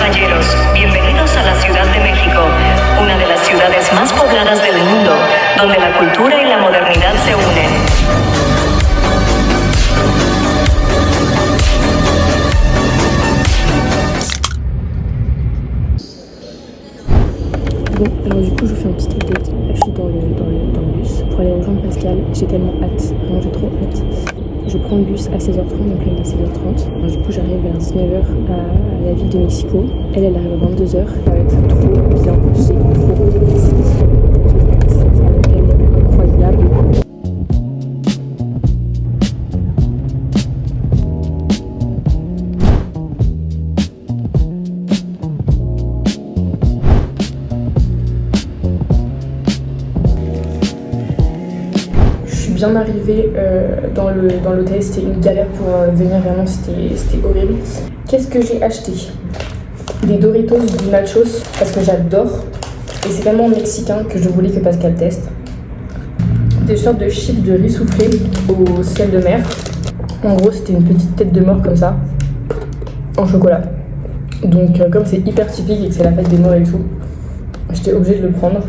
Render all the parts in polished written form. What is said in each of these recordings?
caballeros, bienvenidos a la Ciudad de México, una de las ciudades más pobladas del mundo, donde la cultura y la modernidad se unen. Bon, alors du coup, je vous fais un petit update. Là, je suis dans le bus pour aller rejoindre Pascal. J'ai tellement hâte, vraiment j'ai trop hâte. Je prends le bus à 16h30, donc là il est 16h30. Alors, du coup, j'arrive vers 19h à la ville de Mexico. Elle arrive à 22h. Ça va être trop bien. J'ai trop hâte. Ça va être tellement incroyable. Bien arrivé dans l'hôtel, c'était une galère pour venir, vraiment c'était horrible. Qu'est-ce que j'ai acheté? Des Doritos du nachos parce que j'adore et c'est tellement mexicain que je voulais que Pascal teste. Des sortes de chips de riz soufflé au sel de mer. En gros c'était une petite tête de mort comme ça en chocolat. Donc comme c'est hyper typique et que c'est la fête des morts et tout, j'étais obligée de le prendre.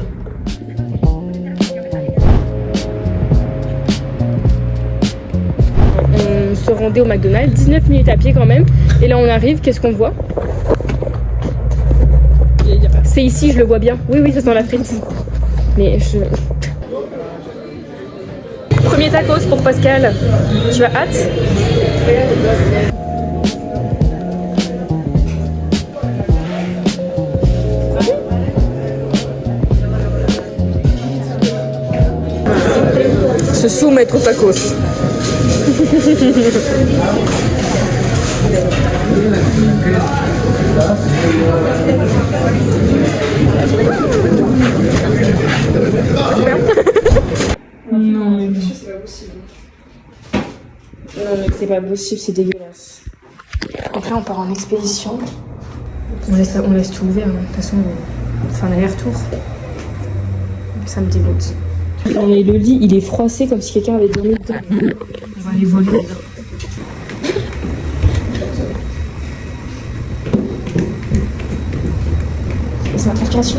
Se rendait au McDonald's, 19 minutes à pied quand même, et là on arrive, qu'est-ce qu'on voit? C'est ici, je le vois bien. Oui, ça sent la frite. Mais je... Premier tacos pour Pascal. Tu as hâte? Se soumettre au tacos. Non mais c'est pas possible. Non mais c'est pas possible, c'est dégueulasse. Donc là on part en expédition. On laisse tout ouvert, hein. De toute façon on fait un aller-retour. Ça me dégoûte. Et le lit il est froissé comme si quelqu'un avait dormi dedans. On va aller voler. C'est ma transpiration.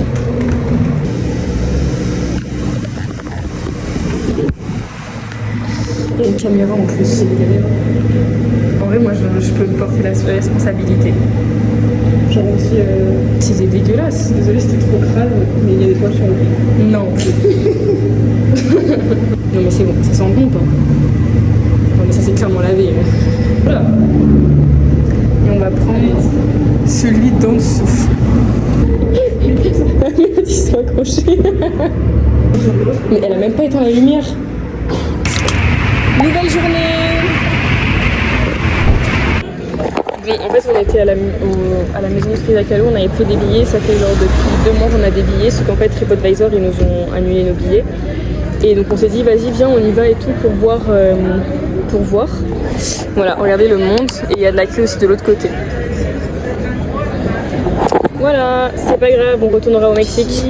Il y a une caméra en plus. En vrai, moi je peux me porter la responsabilité. Genre aussi. C'était dégueulasse. Désolée, c'était trop crade, mais il y a des poils sur le lit. Non. Non, mais c'est bon, ça sent bon ou pas? Non, mais ça c'est clairement lavé. Voilà. Et on va prendre celui d'en dessous. Ils sont accrochés. Mais elle a même pas éteint la lumière. Nouvelle journée. Oui, en fait on était à la maison de Frida Kahlo, on avait pris des billets, ça fait genre depuis 2 mois qu'on a des billets, sauf qu'en fait TripAdvisor ils nous ont annulé nos billets. Et donc on s'est dit vas-y viens on y va et tout pour voir. Voilà, regardez le monde et il y a de la queue aussi de l'autre côté. Voilà, c'est pas grave, on retournera au Mexique.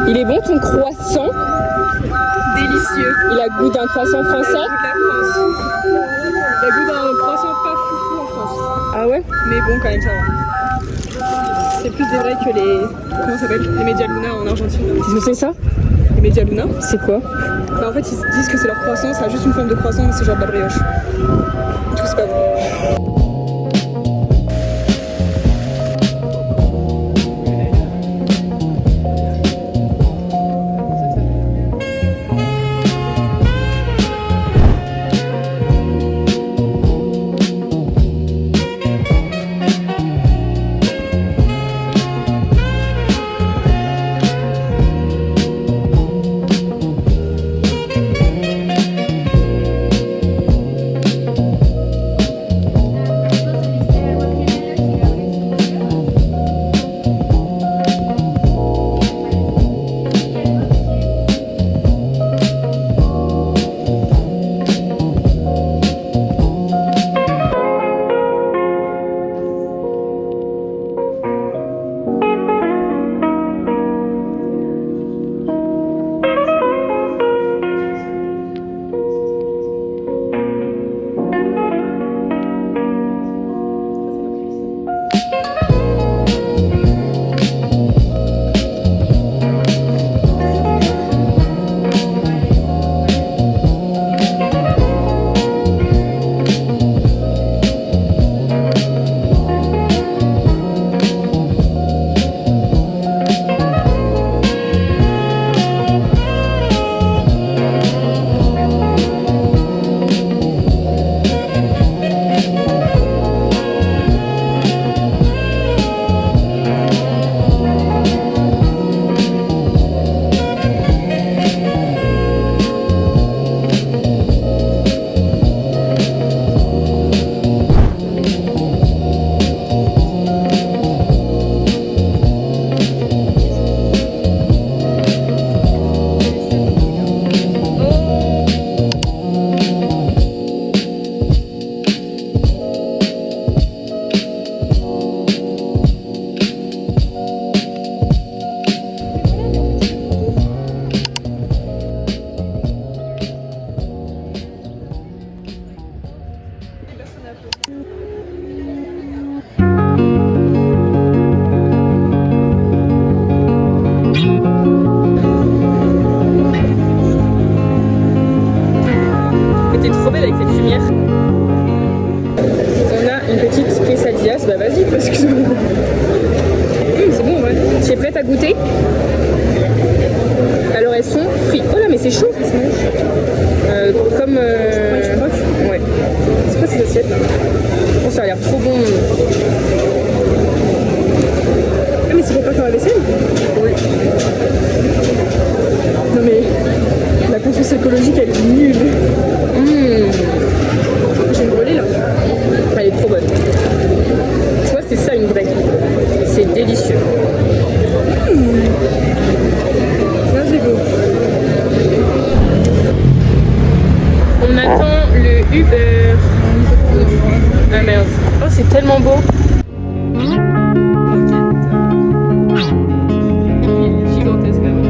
Il est bon ton croissant? Délicieux. Il a goût d'un croissant français? Il a goût d'un croissant pas foufou en France. Ah ouais? Mais bon quand même ça va. C'est plus des vrais que les... Comment ça s'appelle? Les Media Luna en Argentine. Qu'est-ce que c'est ça? Les Media Luna? C'est quoi? Bah en fait ils disent que c'est leur croissant, ça a juste une forme de croissant mais c'est genre de la brioche. Du coup c'est pas bon. glaces, bah vas-y, parce que... c'est bon, ouais. Tu es prête à goûter? Alors elles sont frites. Oh là, mais c'est chaud. Comme... Ouais. C'est quoi ces assiettes là? Oh, ça a l'air trop bon. Ah mais c'est pour pas faire la vaisselle? Oui. Non mais... La conscience écologique elle est nulle. J'ai une brûlée là. Elle est trop bonne. Tu vois, c'est ça une vraie. C'est délicieux. Vas-y, go. On attend le Uber. Ah merde. Oh, c'est tellement beau. Gigantesque même.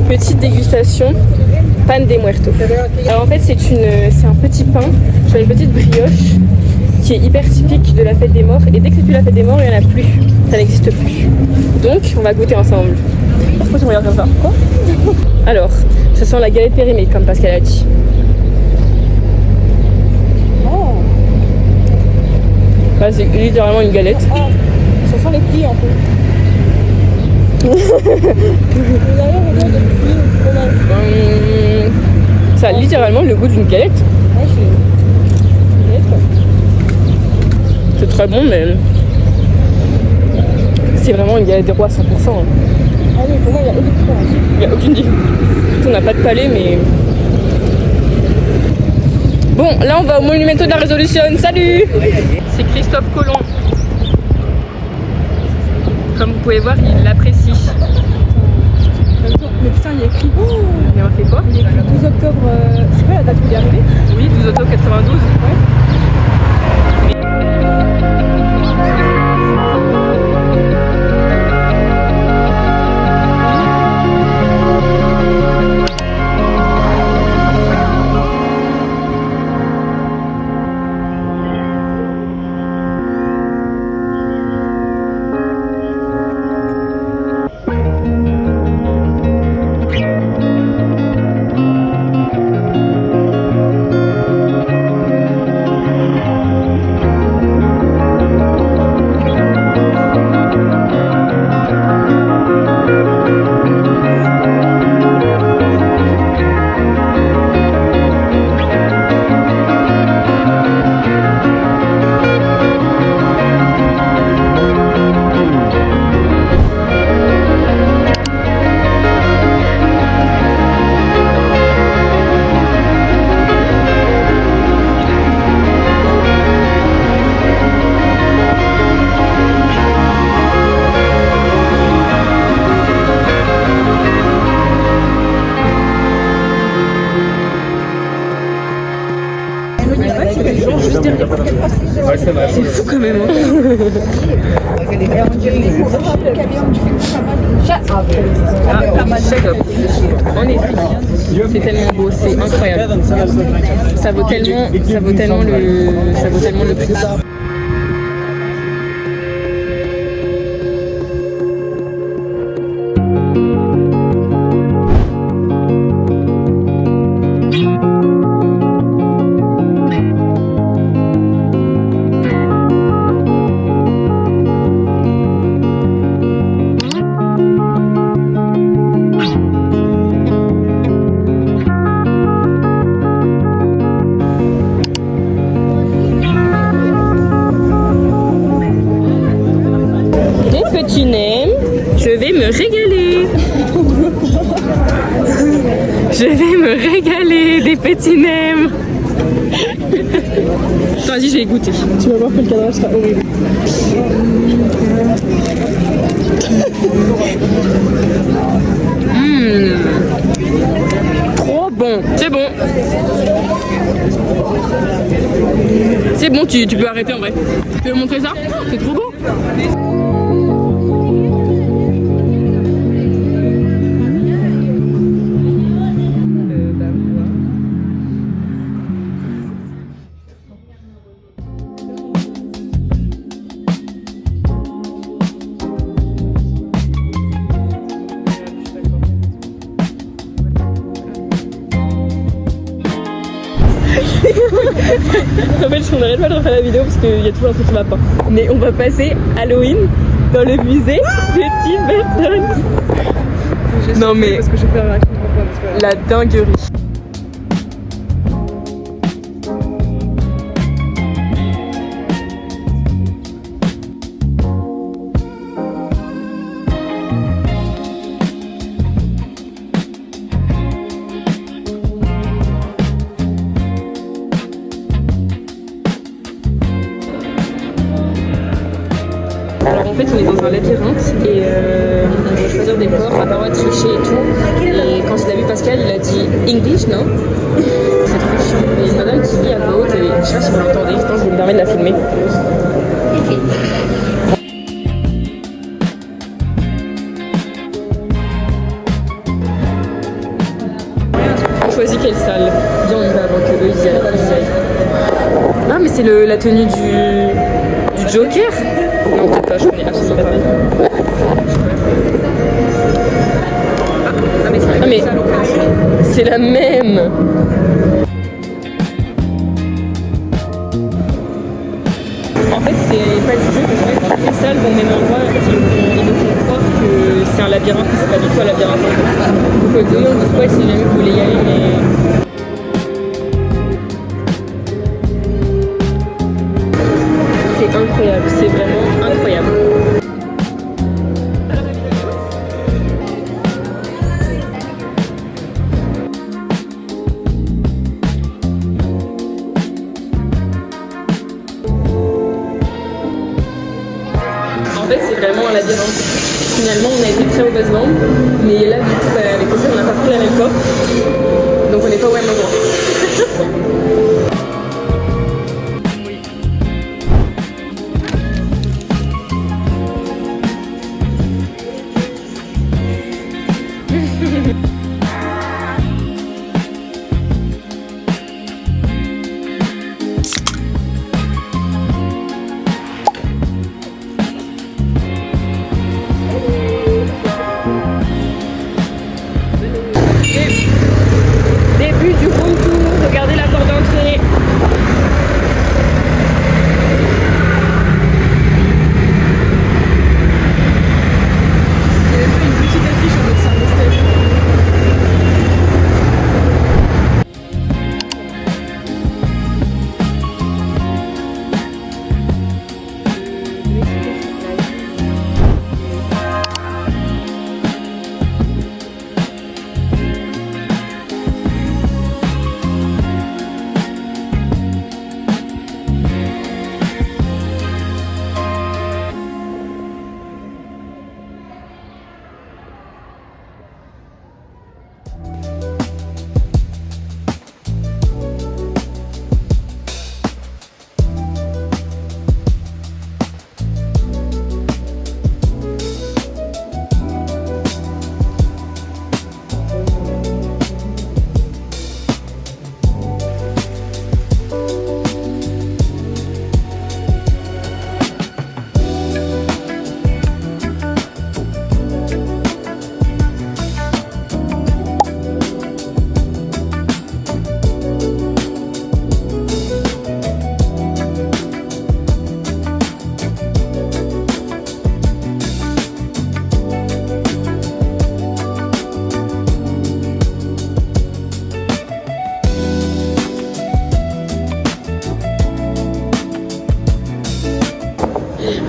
Petite dégustation, pan de muerto. Alors en fait c'est un petit pain sur une petite brioche qui est hyper typique de la fête des morts, et dès que c'est plus la fête des morts il n'y en a plus, ça n'existe plus. Donc on va goûter ensemble. Pourquoi tu me regardes comme ça? Quoi? Alors, ça sent la galette périmée comme Pascal a dit. Oh. Bah, c'est littéralement une galette. Ah, ça sent les plis un peu. Ça a littéralement le goût d'une galette. Ouais, une galette quoi. C'est très bon, mais c'est vraiment une galette des rois 100%. Ah oui, pour moi, il n'y a aucune différence. Il n'y a aucune différence. On n'a pas de palais, mais... Bon, là on va au Monumento de la Résolution. Salut! C'est Christophe Colomb. Comme vous pouvez voir, il l'apprécie. Mais putain, il y a écrit. Oh, Il y a marqué quoi? il y a écrit 12 octobre. C'est quoi la date où il est arrivé? Oui, 12 octobre 92. Ouais. C'est fou quand même. En effet, c'est tellement beau, c'est incroyable. Ça vaut tellement le prix. me régaler. Je vais me régaler des petits nems. Vas-y, je vais goûter. Tu vas voir que le cadrage sera horrible. Trop bon. C'est bon. C'est bon, tu peux arrêter en vrai. Tu veux montrer ça? C'est trop beau. En fait, on n'arrête pas de refaire la vidéo parce qu'il y a toujours un truc qui va pas. Mais on va passer Halloween dans le musée de Tim Burton. Non mais Parce que j'ai fait un réaction 3 fois, mais c'est pas grave. la dinguerie. Alors en fait on est dans un labyrinthe et on doit choisir des ports, on n'a pas le droit de tricher et tout. Et quand il a vu Pascal, il a dit English, non? C'est trop chiant. Il y a une madame qui lit à voix haute et je sais pas si vous l'entendez, attends, je vais me permettre de la filmer. On choisit quelle salle? Viens, on y va avant que eux ils y aillent. Ah mais c'est la tenue du Joker? Non, peut-être pas, je connais absolument pas. Ah mais c'est la même. En fait c'est pas du jeu parce que toutes les salles vont au même endroit et ils nous font croire que c'est un labyrinthe, que c'est pas du tout un labyrinthe en fait. Donc désolé on dit spoil si jamais vous voulez y aller mais... C'est incroyable, c'est vraiment incroyable. En fait, c'est vraiment un labyrinthe. Finalement, on a été très mauvaise langue, mais là, du coup, avec Océane, on n'a pas pris la même porte, donc on n'est pas au même endroit.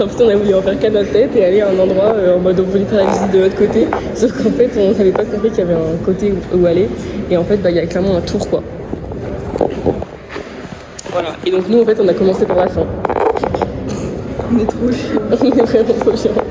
En fait, on a voulu en faire qu'à notre tête et aller à un endroit en mode on voulait faire la visite de l'autre côté. Sauf qu'en fait, on n'avait pas compris qu'il y avait un côté où aller. Et en fait, bah, il y a clairement un tour, quoi. Voilà. Et donc, nous, en fait, on a commencé par la fin. On est trop chiant. On est vraiment trop chiante.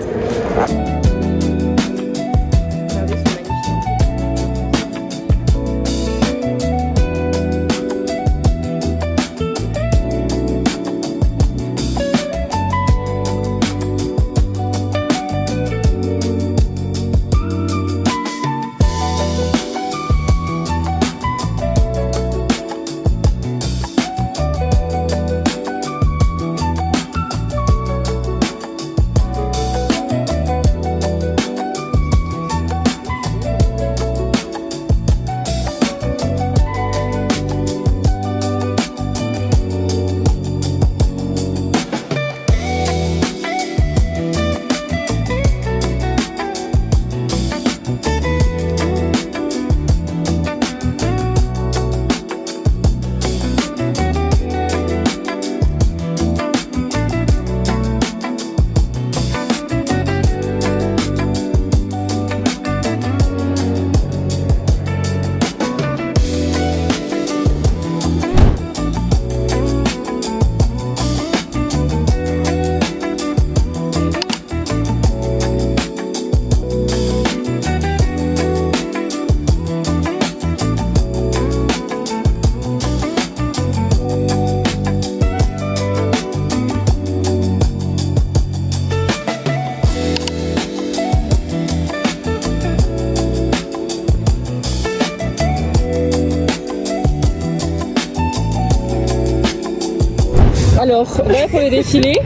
Alors, voilà pour le défilé.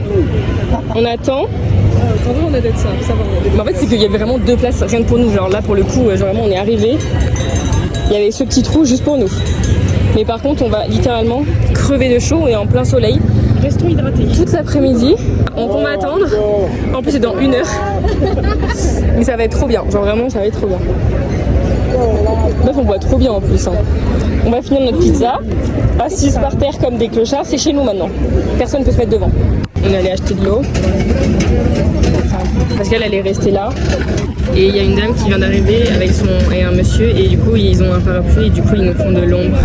On attend. En vrai, on a d'être ça va. Mais en fait, c'est qu'il y avait vraiment 2 places rien que pour nous. Genre là, pour le coup, genre vraiment, on est arrivé. Il y avait ce petit trou juste pour nous. Mais par contre, on va littéralement crever de chaud et en plein soleil. Restons hydratés. Toute l'après-midi. Donc on va attendre. En plus, c'est dans 1 heure. Mais ça va être trop bien. Genre vraiment, ça va être trop bien. Bref, on boit trop bien en plus. Hein. On va finir notre pizza. Assise par terre comme des clochards. C'est chez nous maintenant. Personne ne peut se mettre devant. On est allé acheter de l'eau. Parce qu'elle est restée là. Et il y a une dame qui vient d'arriver avec et un monsieur. Et du coup, ils ont un parapluie. Et du coup, ils nous font de l'ombre.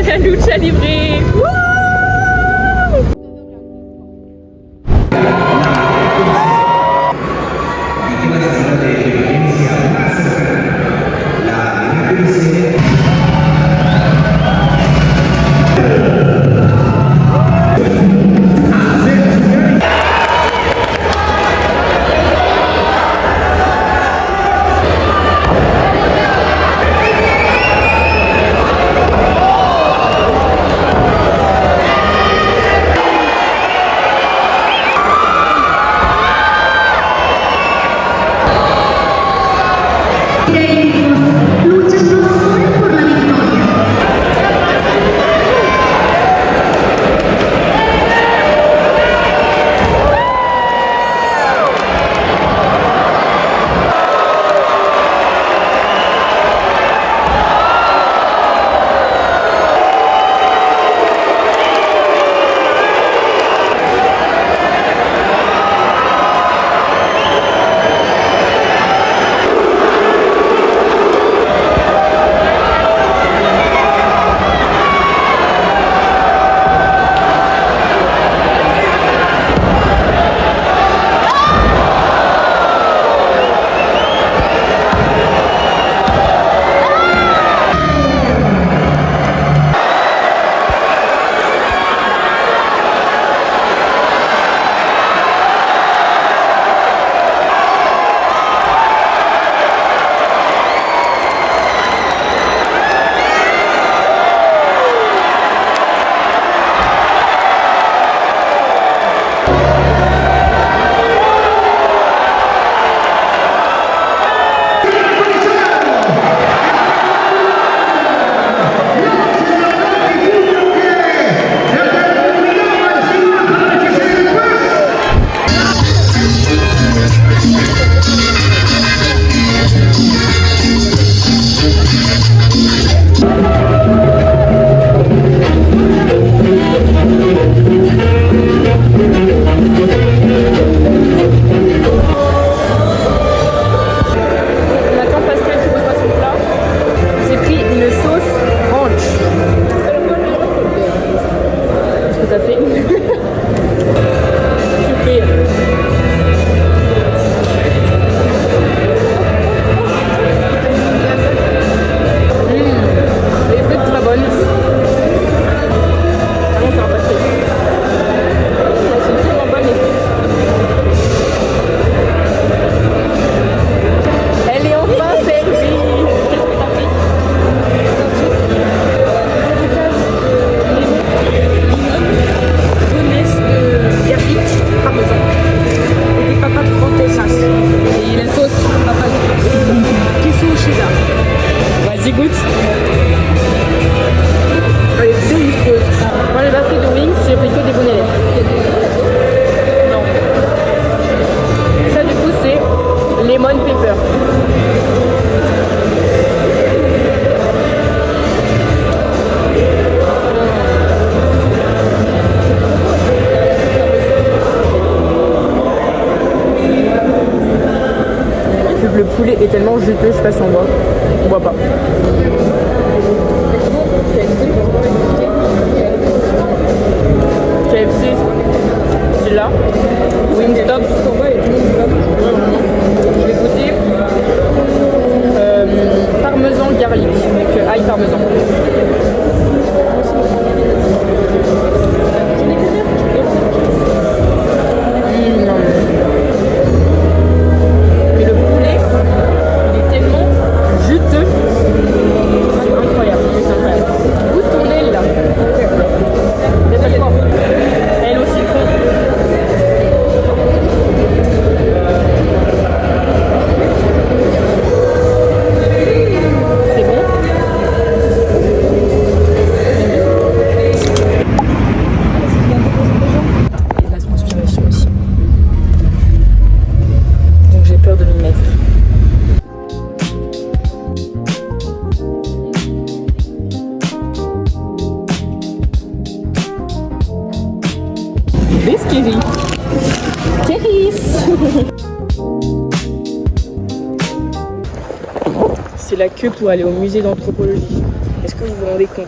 La lucha libre. Le poulet est tellement juteux, je sais pas si on voit. On voit pas. KFC, c'est là. Wingstop. Je vais goûter parmesan garlic, donc ail parmesan. C'est la queue pour aller au musée d'anthropologie. Est-ce que vous vous rendez compte?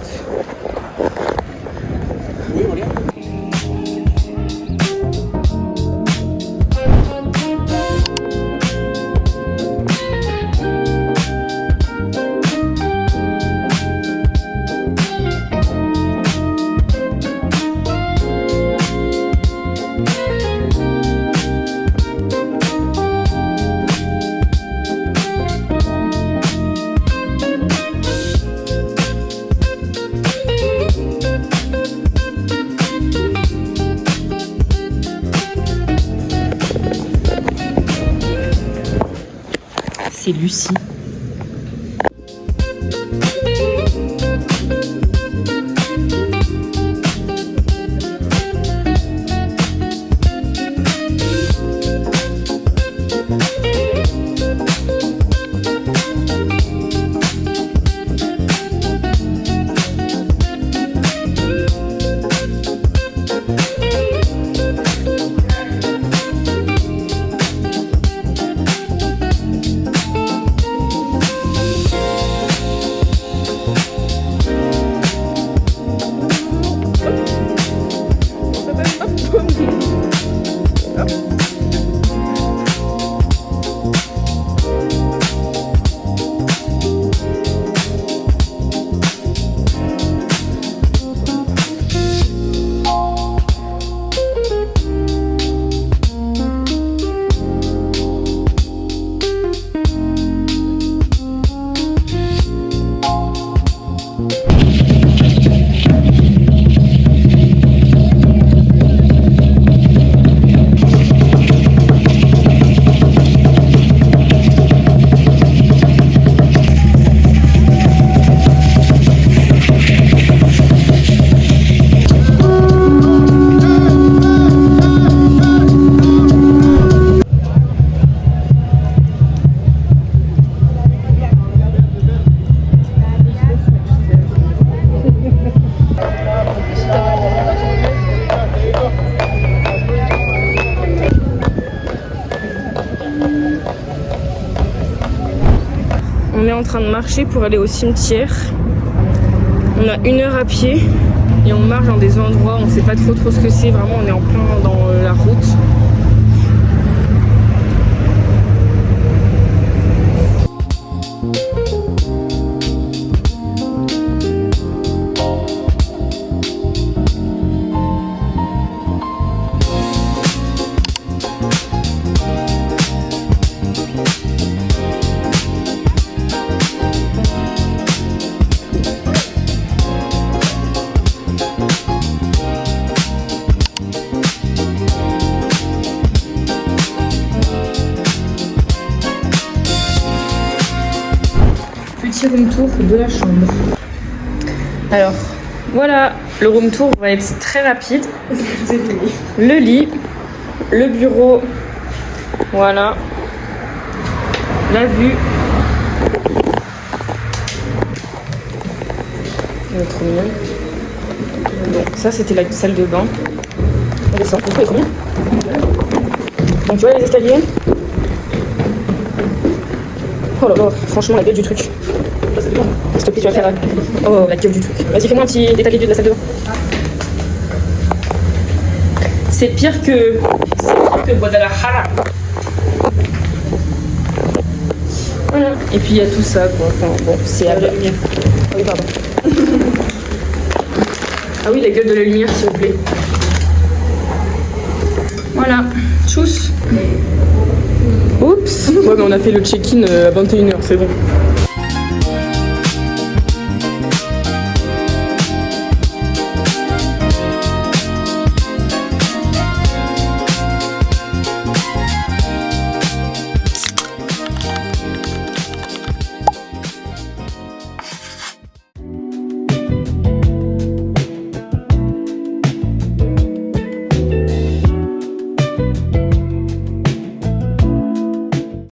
C'est Lucie. On est en train de marcher pour aller au cimetière. On a 1 heure à pied et on marche dans des endroits, on sait pas trop ce que c'est. Vraiment, on est en plein dans la route. Petit room tour de la chambre. Alors, voilà, le room tour va être très rapide. Le lit, le bureau, voilà, la vue. Elle est trop mignonne. Donc ça c'était la salle de bain. On descend, pourquoi elle est trop bien. Donc tu vois les escaliers. Oh là là, franchement la gueule du truc. S'il te plaît, tu vas faire... Oh, la gueule du truc. Vas-y, fais-moi un petit état des lieux de la salle de bain. C'est pire que Guadalajara. Voilà. Et puis il y a tout ça, quoi. Enfin, bon, c'est à la lumière. Oui, pardon. Ah oui, la gueule de la lumière, s'il vous plaît. Voilà. Tchuss. Oups. Ouais, mais on a fait le check-in à 21h, c'est bon.